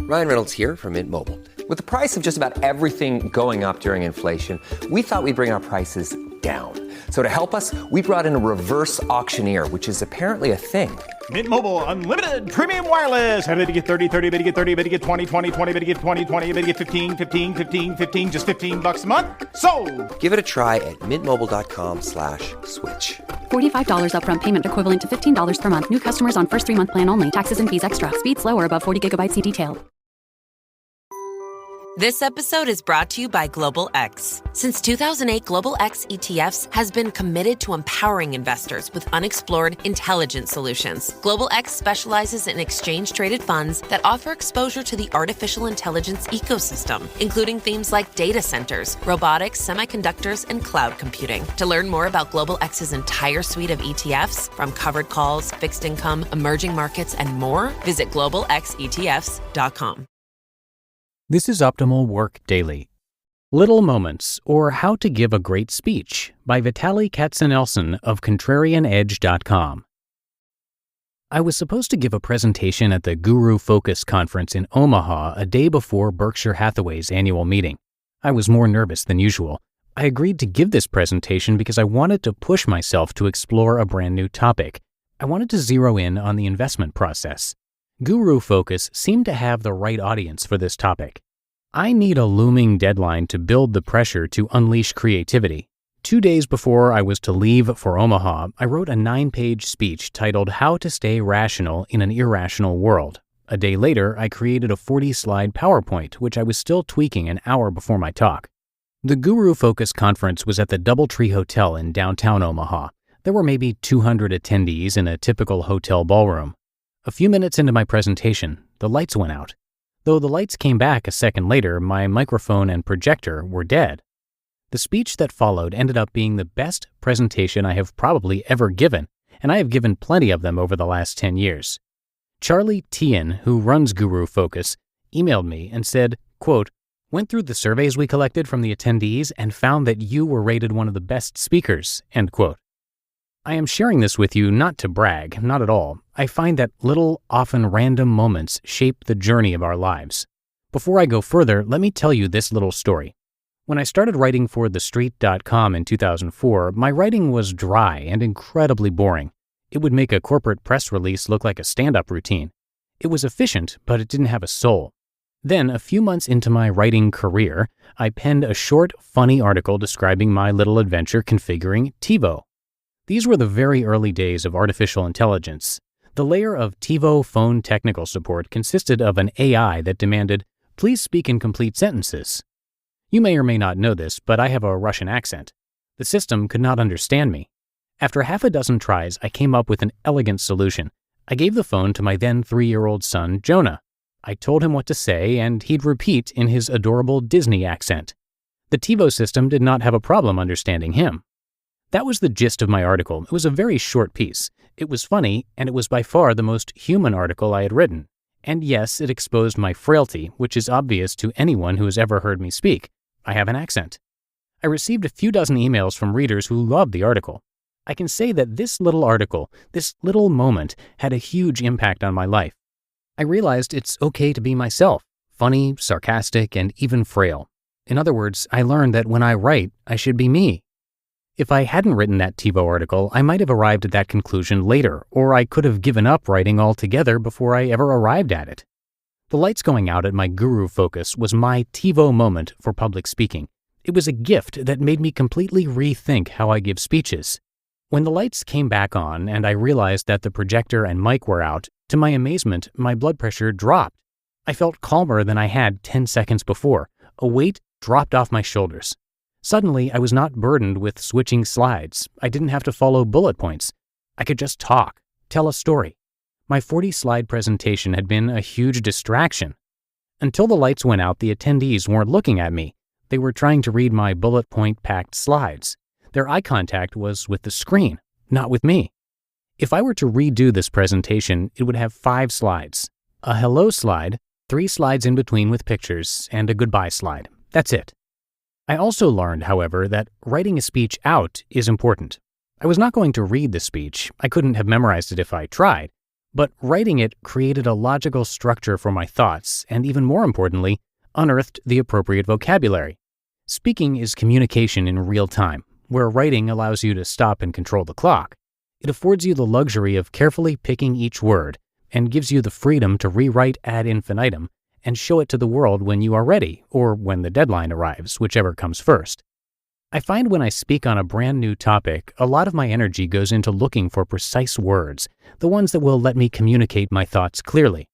Ryan Reynolds here from Mint Mobile. With the price of just about everything going up during inflation, we thought we'd bring our prices down. So to help us, we brought in a reverse auctioneer, which is apparently a thing. Mint Mobile Unlimited Premium Wireless. How to get 30, 30, bit to get 30, bit to get 20, 20, 20, bit to get 20, 20, bit to get 15, 15, 15, 15, just $15 a month? Sold! Give it a try at mintmobile.com/switch. $45 upfront payment equivalent to $15 per month. New customers on first 3-month plan only. Taxes and fees extra. Speed slower above 40 gigabytes. See detail. This episode is brought to you by Global X. Since 2008, Global X ETFs has been committed to empowering investors with unexplored, intelligent solutions. Global X specializes in exchange-traded funds that offer exposure to the artificial intelligence ecosystem, including themes like data centers, robotics, semiconductors, and cloud computing. To learn more about Global X's entire suite of ETFs, from covered calls, fixed income, emerging markets, and more, visit globalxetfs.com. This is Optimal Work Daily. Little Moments, or How to Give a Great Speech, by Vitaliy Katsenelson of ContrarianEdge.com. I was supposed to give a presentation at the Guru Focus conference in Omaha a day before Berkshire Hathaway's annual meeting. I was more nervous than usual. I agreed to give this presentation because I wanted to push myself to explore a brand new topic. I wanted to zero in on the investment process. Guru Focus seemed to have the right audience for this topic. I need a looming deadline to build the pressure to unleash creativity. 2 days before I was to leave for Omaha, I wrote a 9-page speech titled How to Stay Rational in an Irrational World. A day later, I created a 40-slide PowerPoint, which I was still tweaking an hour before my talk. The Guru Focus conference was at the DoubleTree Hotel in downtown Omaha. There were maybe 200 attendees in a typical hotel ballroom. A few minutes into my presentation, the lights went out. Though the lights came back a second later, my microphone and projector were dead. The speech that followed ended up being the best presentation I have probably ever given, and I have given plenty of them over the last 10 years. Charlie Tien, who runs Guru Focus, emailed me and said, quote, "Went through the surveys we collected from the attendees and found that you were rated one of the best speakers," end quote. I am sharing this with you not to brag, not at all. I find that little, often random moments shape the journey of our lives. Before I go further, let me tell you this little story. When I started writing for TheStreet.com in 2004, my writing was dry and incredibly boring. It would make a corporate press release look like a stand-up routine. It was efficient, but it didn't have a soul. Then, a few months into my writing career, I penned a short, funny article describing my little adventure configuring TiVo. These were the very early days of artificial intelligence. The layer of TiVo phone technical support consisted of an AI that demanded, "Please speak in complete sentences." You may or may not know this, but I have a Russian accent. The system could not understand me. After half a dozen tries, I came up with an elegant solution. I gave the phone to my then 3-year-old son, Jonah. I told him what to say, and he'd repeat in his adorable Disney accent. The TiVo system did not have a problem understanding him. That was the gist of my article. It was a very short piece. It was funny, and it was by far the most human article I had written. And yes, it exposed my frailty, which is obvious to anyone who has ever heard me speak. I have an accent. I received a few dozen emails from readers who loved the article. I can say that this little article, this little moment, had a huge impact on my life. I realized it's okay to be myself, funny, sarcastic, and even frail. In other words, I learned that when I write, I should be me. If I hadn't written that TiVo article, I might have arrived at that conclusion later, or I could have given up writing altogether before I ever arrived at it. The lights going out at my Guru Focus was my TiVo moment for public speaking. It was a gift that made me completely rethink how I give speeches. When the lights came back on and I realized that the projector and mic were out, to my amazement, my blood pressure dropped. I felt calmer than I had 10 seconds before. A weight dropped off my shoulders. Suddenly, I was not burdened with switching slides. I didn't have to follow bullet points. I could just talk, tell a story. My 40-slide presentation had been a huge distraction. Until the lights went out, the attendees weren't looking at me. They were trying to read my bullet point-packed slides. Their eye contact was with the screen, not with me. If I were to redo this presentation, it would have 5 slides. A hello slide, 3 slides in between with pictures, and a goodbye slide. That's it. I also learned, however, that writing a speech out is important. I was not going to read the speech. I couldn't have memorized it if I tried. But writing it created a logical structure for my thoughts, and even more importantly, unearthed the appropriate vocabulary. Speaking is communication in real time, where writing allows you to stop and control the clock. It affords you the luxury of carefully picking each word, and gives you the freedom to rewrite ad infinitum and show it to the world when you are ready, or when the deadline arrives, whichever comes first. I find when I speak on a brand new topic, a lot of my energy goes into looking for precise words, the ones that will let me communicate my thoughts clearly.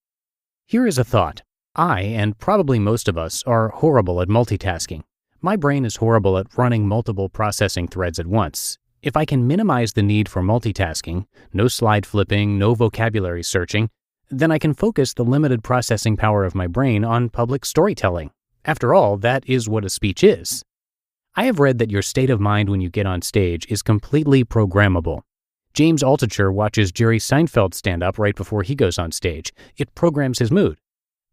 Here is a thought. I, and probably most of us, are horrible at multitasking. My brain is horrible at running multiple processing threads at once. If I can minimize the need for multitasking, no slide flipping, no vocabulary searching, then I can focus the limited processing power of my brain on public storytelling. After all, that is what a speech is. I have read that your state of mind when you get on stage is completely programmable. James Altucher watches Jerry Seinfeld stand up right before he goes on stage. It programs his mood.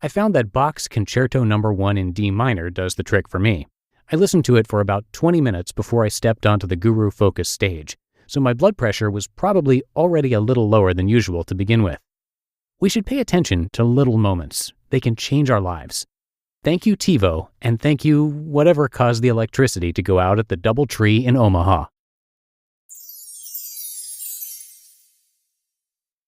I found that Bach's Concerto No. 1 in D minor does the trick for me. I listened to it for about 20 minutes before I stepped onto the Guru Focus stage, so my blood pressure was probably already a little lower than usual to begin with. We should pay attention to little moments. They can change our lives. Thank you, TiVo, and thank you, whatever caused the electricity to go out at the DoubleTree in Omaha.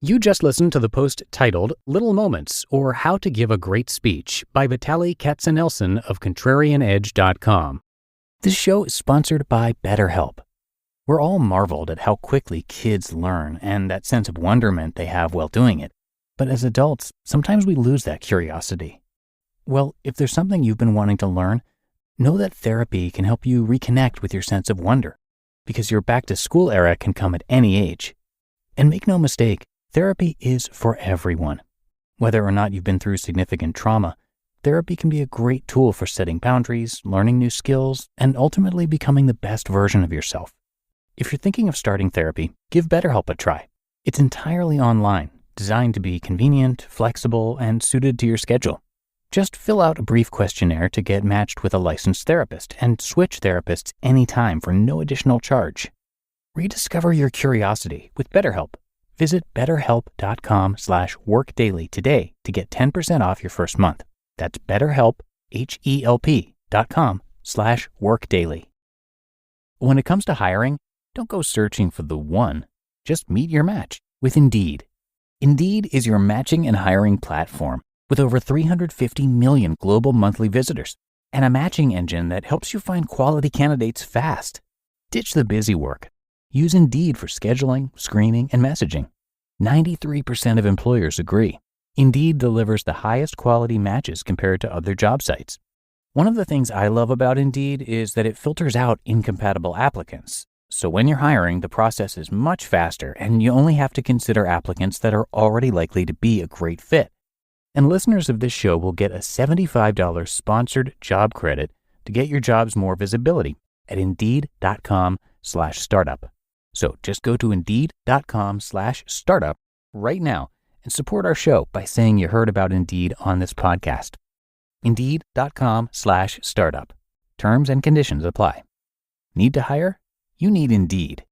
You just listened to the post titled Little Moments, or How to Give a Great Speech by Vitaliy Katsenelson of ContrarianEdge.com. This show is sponsored by BetterHelp. We're all marveled at how quickly kids learn and that sense of wonderment they have while doing it. But as adults, sometimes we lose that curiosity. Well, if there's something you've been wanting to learn, know that therapy can help you reconnect with your sense of wonder, because your back-to-school era can come at any age. And make no mistake, therapy is for everyone. Whether or not you've been through significant trauma, therapy can be a great tool for setting boundaries, learning new skills, and ultimately becoming the best version of yourself. If you're thinking of starting therapy, give BetterHelp a try. It's entirely online, designed to be convenient, flexible, and suited to your schedule. Just fill out a brief questionnaire to get matched with a licensed therapist and switch therapists anytime for no additional charge. Rediscover your curiosity with BetterHelp. Visit betterhelp.com/workdaily today to get 10% off your first month. That's BetterHelp, HELP.com/workdaily. When it comes to hiring, don't go searching for the one. Just meet your match with Indeed. Indeed is your matching and hiring platform with over 350 million global monthly visitors and a matching engine that helps you find quality candidates fast. Ditch the busy work. Use Indeed for scheduling, screening, and messaging. 93% of employers agree. Indeed delivers the highest quality matches compared to other job sites. One of the things I love about Indeed is that it filters out incompatible applicants. So when you're hiring, the process is much faster and you only have to consider applicants that are already likely to be a great fit. And listeners of this show will get a $75 sponsored job credit to get your jobs more visibility at Indeed.com/startup. So just go to Indeed.com/startup right now and support our show by saying you heard about Indeed on this podcast. Indeed.com/startup. Terms and conditions apply. Need to hire? You need Indeed.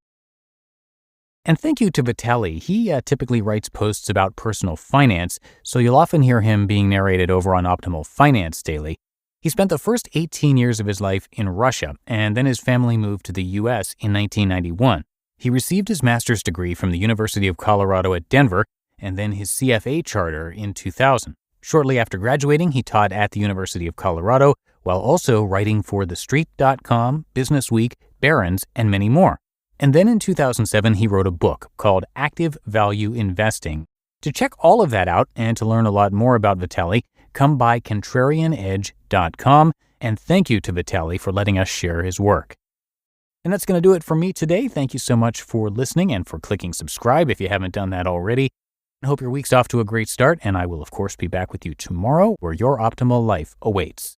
And thank you to Vitaliy. He typically writes posts about personal finance, so you'll often hear him being narrated over on Optimal Finance Daily. He spent the first 18 years of his life in Russia, and then his family moved to the U.S. in 1991. He received his master's degree from the University of Colorado at Denver, and then his CFA charter in 2000. Shortly after graduating, he taught at the University of Colorado, while also writing for TheStreet.com, Businessweek, Barron's, and many more. And then in 2007, he wrote a book called Active Value Investing. To check all of that out and to learn a lot more about Vitaliy, come by Contrarianedge.com, and thank you to Vitaliy for letting us share his work. And that's going to do it for me today. Thank you so much for listening and for clicking subscribe if you haven't done that already. I hope your week's off to a great start, and I will of course be back with you tomorrow where your optimal life awaits.